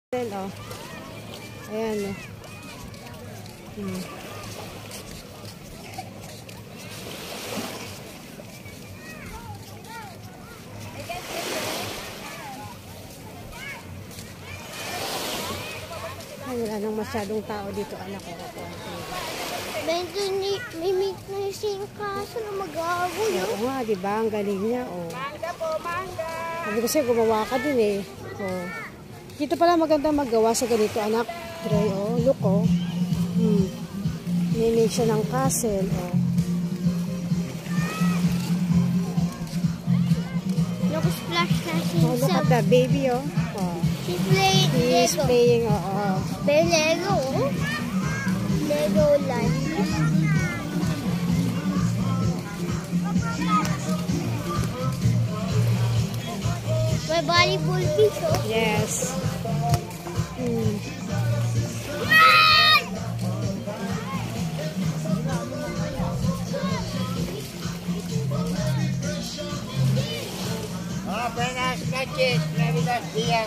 Oh. Ayan oh. Ay, wala nang masyadong tao dito, anak ko. May meat na yung singkaso na mag-aaway. Oo nga, diba? Ang galing niya. Oh. Mangga po, mangga. Sabi ko sa'yo, gumawa ka din eh. Oh. Dito pala maganda maggawa sa ganito, anak. Dre, oh. Look, oh. May siya ng castle, oh. Look, splash na siya. Oh, look at that baby, oh. Oh. She's playing He's Lego. playing, oh. May Lego, oh. Lego land. May volleyball piece, oh. Yes. Buenas noches, buenos días.